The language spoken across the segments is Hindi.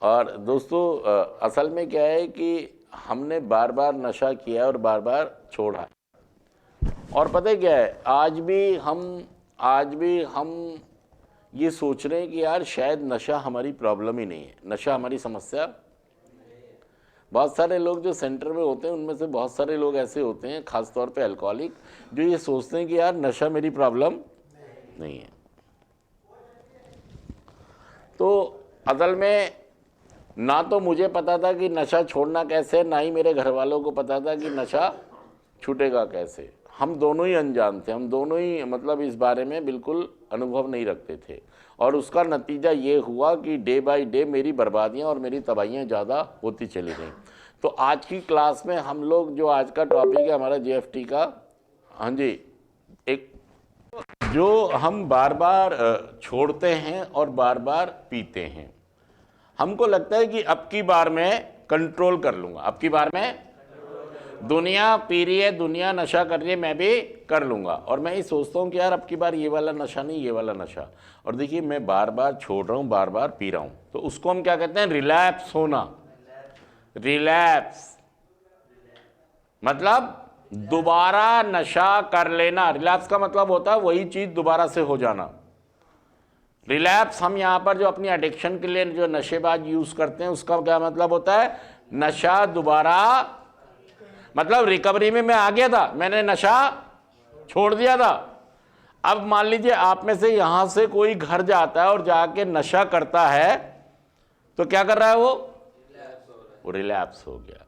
और दोस्तों असल में क्या है कि हमने बार बार नशा किया और बार बार छोड़ा। और पता है क्या है, आज भी हम ये सोच रहे हैं कि यार शायद नशा हमारी प्रॉब्लम ही नहीं है, नशा हमारी समस्या। बहुत सारे लोग जो सेंटर में होते हैं उनमें से बहुत सारे लोग ऐसे होते हैं, खासतौर पे अल्कोहलिक, जो ये सोचते हैं कि यार नशा मेरी प्रॉब्लम नहीं है। तो असल में ना तो मुझे पता था कि नशा छोड़ना कैसे, ना ही मेरे घर वालों को पता था कि नशा छूटेगा कैसे। हम दोनों ही अनजान थे, हम दोनों ही मतलब इस बारे में बिल्कुल अनुभव नहीं रखते थे। और उसका नतीजा ये हुआ कि डे बाय डे मेरी बर्बादियां और मेरी तबाहियां ज़्यादा होती चली गई। तो आज की क्लास में हम लोग, जो आज का टॉपिक है हमारा JFT का, हाँ जी, एक जो हम बार बार छोड़ते हैं और बार बार पीते हैं, हमको लगता है कि अब की बार मैं कंट्रोल कर लूँगा, अब की बार मैं, दुनिया पी रही है, दुनिया नशा कर रही है, मैं भी कर लूँगा। और मैं ये सोचता हूँ कि यार अब की बार ये वाला नशा नहीं, ये वाला नशा। और देखिए मैं बार बार छोड़ रहा हूँ, बार बार पी रहा हूँ, तो उसको हम क्या कहते हैं, रिलैप्स होना। रिलैप्स मतलब दोबारा नशा कर लेना। रिलैप्स का मतलब होता है वही चीज़ दोबारा से हो जाना। रिलैप्स हम यहाँ पर जो अपनी एडिक्शन के लिए जो नशेबाज यूज़ करते हैं, उसका क्या मतलब होता है, नशा दोबारा, मतलब रिकवरी में मैं आ गया था, मैंने नशा छोड़ दिया था। अब मान लीजिए आप में से यहां से कोई घर जाता है और जाके नशा करता है, तो क्या कर रहा है वो रिलैप्स हो गया।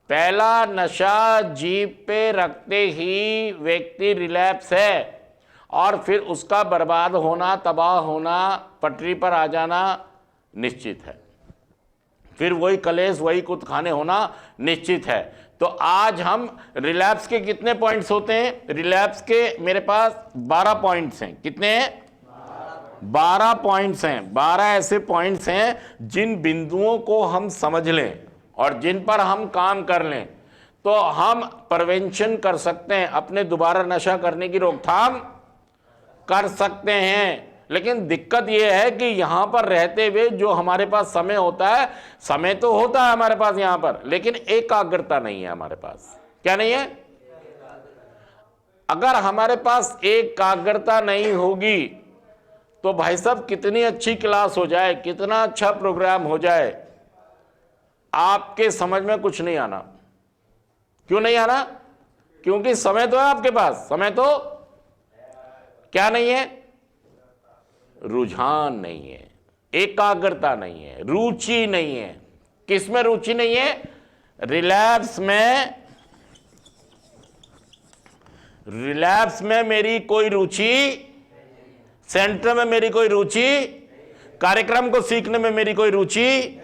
पहला नशा जीभ पे रखते ही व्यक्ति रिलैप्स है, और फिर उसका बर्बाद होना, तबाह होना, पटरी पर आ जाना निश्चित है। फिर वही कलेश, वही कुछ खाने होना निश्चित है। तो आज हम रिलैप्स के कितने पॉइंट्स होते हैं, रिलैप्स के मेरे पास 12 पॉइंट्स हैं। कितने हैं? 12 पॉइंट्स हैं। 12 ऐसे पॉइंट्स हैं जिन बिंदुओं को हम समझ लें और जिन पर हम काम कर लें तो हम प्रिवेंशन कर सकते हैं, अपने दोबारा नशा करने की रोकथाम कर सकते हैं। लेकिन दिक्कत यह है कि यहां पर रहते हुए जो हमारे पास समय होता है, समय तो होता है हमारे पास यहां पर, लेकिन एकाग्रता नहीं है हमारे पास। क्या नहीं है? अगर हमारे पास एकाग्रता नहीं होगी तो भाई साहब कितनी अच्छी क्लास हो जाए, कितना अच्छा प्रोग्राम हो जाए, आपके समझ में कुछ नहीं आना। क्यों नहीं आना? क्योंकि समय तो है आपके पास, समय तो क्या नहीं है, रुझान नहीं है, एकाग्रता नहीं है, रुचि नहीं है। किस में रुचि नहीं है? रिलैप्स में। रिलैप्स में मेरी कोई रुचि, सेंटर में मेरी कोई रुचि, कार्यक्रम को सीखने में मेरी कोई रुचि,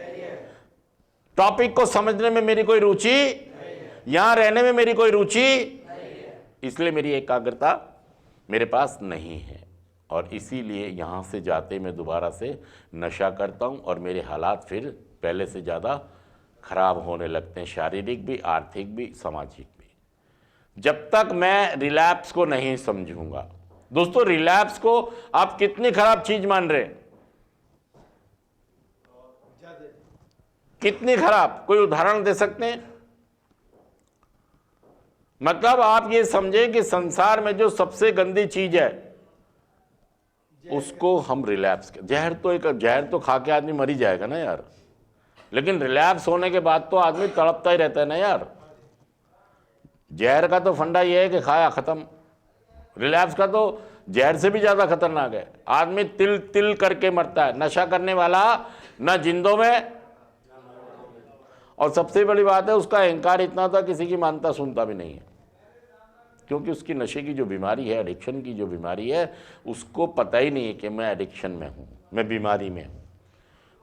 टॉपिक को समझने में मेरी कोई रुचि, यहां रहने में मेरी कोई रुचि, इसलिए मेरी एकाग्रता मेरे पास नहीं है। और इसीलिए यहाँ से जाते मैं दोबारा से नशा करता हूँ और मेरे हालात फिर पहले से ज़्यादा खराब होने लगते हैं, शारीरिक भी, आर्थिक भी, सामाजिक भी। जब तक मैं रिलैप्स को नहीं समझूंगा। दोस्तों रिलैप्स को आप कितनी खराब चीज मान रहे हैं? कितनी खराब? कोई उदाहरण दे सकते हैं? मतलब आप ये समझें कि संसार में जो सबसे गंदी चीज है उसको हम रिलैप्स, जहर तो खा के आदमी मर ही जाएगा ना यार, लेकिन रिलैप्स होने के बाद तो आदमी तड़पता ही रहता है ना यार। जहर का तो फंडा ये है कि खाया खत्म, रिलैप्स का तो जहर से भी ज्यादा खतरनाक है। आदमी तिल तिल करके मरता है, नशा करने वाला ना जिंदों में, और सबसे बड़ी बात है उसका अहंकार इतना था किसी की मानता सुनता भी नहीं है, क्योंकि उसकी नशे की जो बीमारी है, एडिक्शन की जो बीमारी है, उसको पता ही नहीं है कि मैं एडिक्शन में हूँ, मैं बीमारी में हूँ।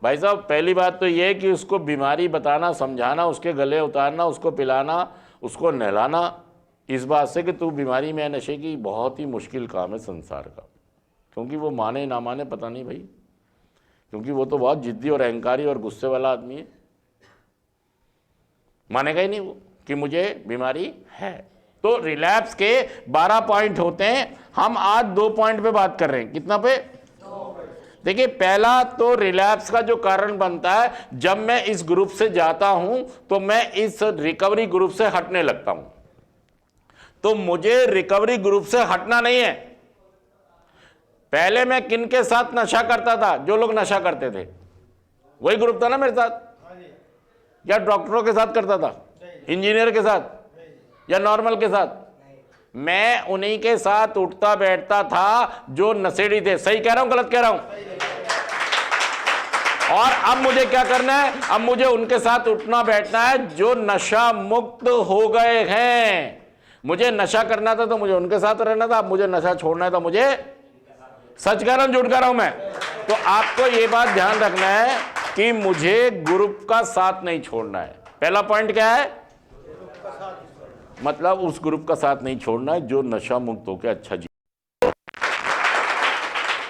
भाई साहब पहली बात तो ये है कि उसको बीमारी बताना, समझाना, उसके गले उतारना, उसको पिलाना, उसको नहलाना इस बात से कि तू बीमारी में है नशे की, बहुत ही मुश्किल काम है संसार का। क्योंकि वो माने ना माने पता नहीं भाई, क्योंकि वो तो बहुत जिद्दी और अहंकारी और गुस्से वाला आदमी है। मानेगा ही नहीं वो कि मुझे बीमारी है। तो रिलैप्स के 12 पॉइंट होते हैं, हम आज 2 पॉइंट पे बात कर रहे हैं। कितना पे? देखिए, पहला तो रिलैप्स का जो कारण बनता है, जब मैं इस ग्रुप से जाता हूं तो मैं इस रिकवरी ग्रुप से हटने लगता हूं। तो मुझे रिकवरी ग्रुप से हटना नहीं है। पहले मैं किन के साथ नशा करता था? जो लोग नशा करते थे, वही ग्रुप था ना मेरे साथ। या डॉक्टरों के साथ करता था, इंजीनियर के साथ, या नॉर्मल के साथ? मैं उन्हीं के साथ उठता बैठता था जो नशेड़ी थे। सही कह रहा हूं, गलत कह रहा हूं? और अब मुझे क्या करना है? अब मुझे उनके साथ उठना बैठना है जो नशा मुक्त हो गए हैं। मुझे नशा करना था तो मुझे उनके साथ रहना था, अब मुझे नशा छोड़ना है तो मुझे, सच कह रहा हूं झूठ कह रहा हूं मैं? तो आपको यह बात ध्यान रखना है कि मुझे ग्रुप का साथ नहीं छोड़ना है। पहला पॉइंट क्या है? मतलब उस ग्रुप का साथ नहीं छोड़ना है जो नशा मुक्त होकर अच्छा जी।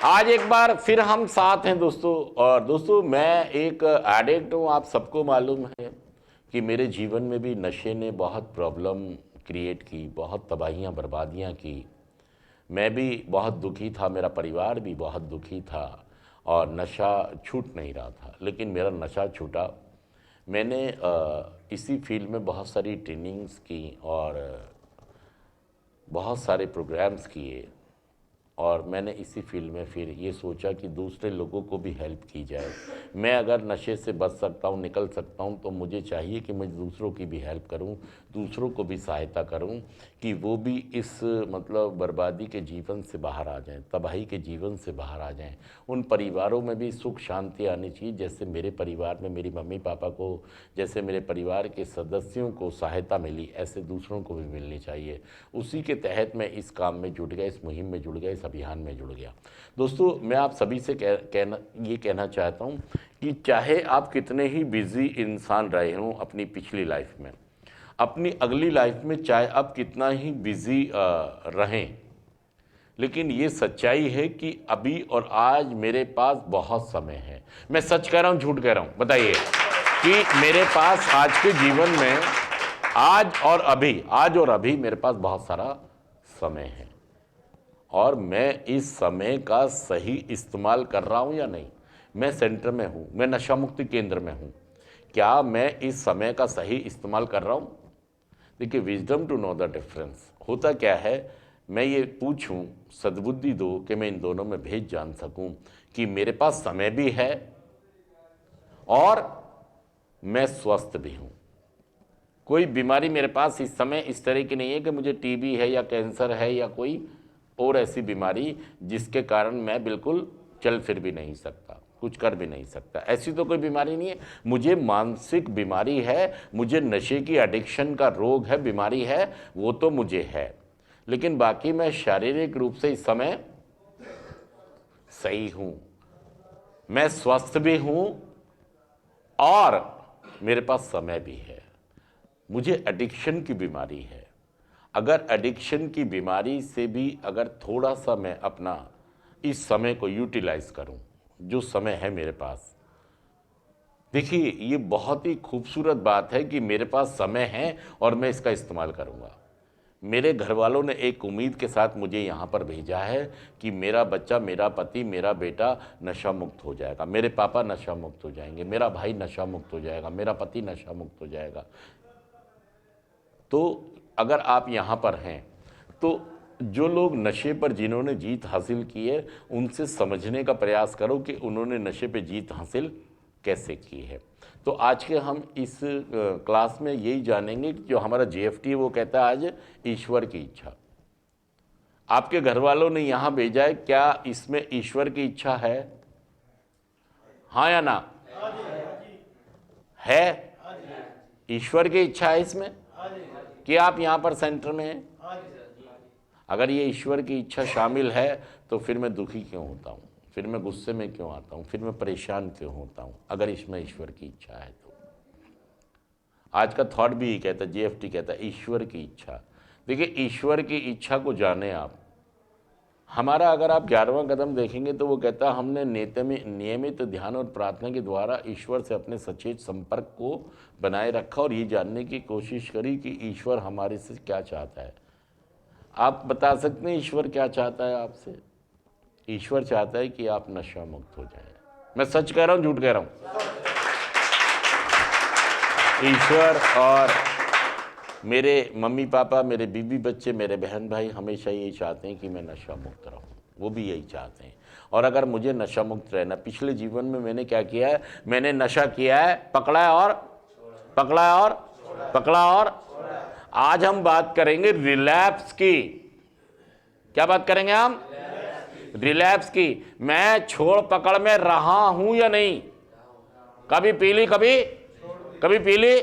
आज एक बार फिर हम साथ हैं दोस्तों। और दोस्तों, मैं एक एडिक्ट हूं। आप सबको मालूम है कि मेरे जीवन में भी नशे ने बहुत प्रॉब्लम क्रिएट की, बहुत तबाहियां बर्बादियां की। मैं भी बहुत दुखी था, मेरा परिवार भी बहुत दुखी था, और नशा छूट नहीं रहा था। लेकिन मेरा नशा छूटा। मैंने इसी फील्ड में बहुत सारी ट्रेनिंग्स की और बहुत सारे प्रोग्राम्स किए, और मैंने इसी फील्ड में फिर ये सोचा कि दूसरे लोगों को भी हेल्प की जाए। मैं अगर नशे से बच सकता हूँ, निकल सकता हूँ, तो मुझे चाहिए कि मैं दूसरों की भी हेल्प करूँ, दूसरों को भी सहायता करूँ कि वो भी इस मतलब बर्बादी के जीवन से बाहर आ जाएं, तबाही के जीवन से बाहर आ जाएं। उन परिवारों में भी सुख शांति आनी चाहिए, जैसे मेरे परिवार में मेरी मम्मी पापा को, जैसे मेरे परिवार के सदस्यों को सहायता मिली, ऐसे दूसरों को भी मिलनी चाहिए। उसी के तहत मैं इस काम में जुट गया, इस मुहिम में जुड़ गया, इस अभियान में जुड़ गया। दोस्तों, मैं आप सभी से ये कहना चाहता हूँ कि चाहे आप कितने ही बिजी इंसान रहे हों अपनी पिछली लाइफ में, अपनी अगली लाइफ में चाहे आप कितना ही बिजी रहें, लेकिन ये सच्चाई है कि अभी और आज मेरे पास बहुत समय है। मैं सच कह रहा हूँ, झूठ कह रहा हूँ? बताइए कि मेरे पास आज के जीवन में आज और अभी मेरे पास बहुत सारा समय है, और मैं इस समय का सही इस्तेमाल कर रहा हूं या नहीं? मैं सेंटर में हूं, मैं नशा मुक्ति केंद्र में हूं, क्या मैं इस समय का सही इस्तेमाल कर रहा हूं? देखिए, wisdom to know the difference होता क्या है, मैं ये पूछूं, सद्बुद्धि दो कि मैं इन दोनों में भेद जान सकूं कि मेरे पास समय भी है और मैं स्वस्थ भी हूं। कोई बीमारी मेरे पास इस समय इस तरह की नहीं है कि मुझे टीबी है या कैंसर है या कोई और ऐसी बीमारी जिसके कारण मैं बिल्कुल चल फिर भी नहीं सकता, कुछ कर भी नहीं सकता। ऐसी तो कोई बीमारी नहीं है। मुझे मानसिक बीमारी है, मुझे नशे की एडिक्शन का रोग है, बीमारी है, वो तो मुझे है, लेकिन बाकी मैं शारीरिक रूप से इस समय सही हूं, मैं स्वस्थ भी हूं और मेरे पास समय भी है। मुझे एडिक्शन की बीमारी है। अगर एडिक्शन की बीमारी से भी अगर थोड़ा सा मैं अपना इस समय को यूटिलाइज करूं, जो समय है मेरे पास, देखिए, ये बहुत ही खूबसूरत बात है कि मेरे पास समय है और मैं इसका इस्तेमाल करूंगा। मेरे घर वालों ने एक उम्मीद के साथ मुझे यहाँ पर भेजा है कि मेरा बच्चा, मेरा पति, मेरा बेटा नशा मुक्त हो जाएगा, मेरे पापा नशा मुक्त हो जाएंगे, मेरा भाई नशा मुक्त हो जाएगा, मेरा पति नशा मुक्त हो जाएगा। तो अगर आप यहाँ पर हैं तो जो लोग नशे पर जिन्होंने जीत हासिल की है, उनसे समझने का प्रयास करो कि उन्होंने नशे पे जीत हासिल कैसे की है। तो आज के हम इस क्लास में यही जानेंगे कि जो हमारा JFT है वो कहता है आज ईश्वर की इच्छा। आपके घर वालों ने यहाँ भेजा है, क्या इसमें ईश्वर की इच्छा है? हाँ या ना? है? ईश्वर की इच्छा है इसमें कि आप यहाँ पर सेंटर में हैं? अगर ये ईश्वर की इच्छा शामिल है तो फिर मैं दुखी क्यों होता हूँ, फिर मैं गुस्से में क्यों आता हूँ, फिर मैं परेशान क्यों होता हूँ, अगर इसमें ईश्वर की इच्छा है तो? आज का थॉट भी कहता है, JFT कहता है ईश्वर की इच्छा। देखिए, ईश्वर की इच्छा को जाने आप। हमारा अगर आप 11वां कदम देखेंगे तो वो कहता है हमने नियमित ध्यान और प्रार्थना के द्वारा ईश्वर से अपने सचेत संपर्क को बनाए रखा और ये जानने की कोशिश करी कि ईश्वर हमारे से क्या चाहता है। आप बता सकते हैं ईश्वर क्या चाहता है आपसे? ईश्वर चाहता है कि आप नशा मुक्त हो जाएं। मैं सच कह रहा हूं, झूठ कह रहा हूं? ईश्वर और मेरे मम्मी पापा, मेरे बीवी बच्चे, मेरे बहन भाई हमेशा यही चाहते हैं कि मैं नशा मुक्त रहूं। वो भी यही चाहते हैं। और अगर मुझे नशा मुक्त रहना, पिछले जीवन में मैंने क्या किया है? मैंने नशा किया है, पकड़ा है और पकड़ा है और पकड़ा और आज हम बात करेंगे रिलैप्स की। क्या बात करेंगे हम? रिलैप्स की। मैं छोड़ पकड़ में रहा हूं या नहीं? कभी पी ली, कभी पी ली,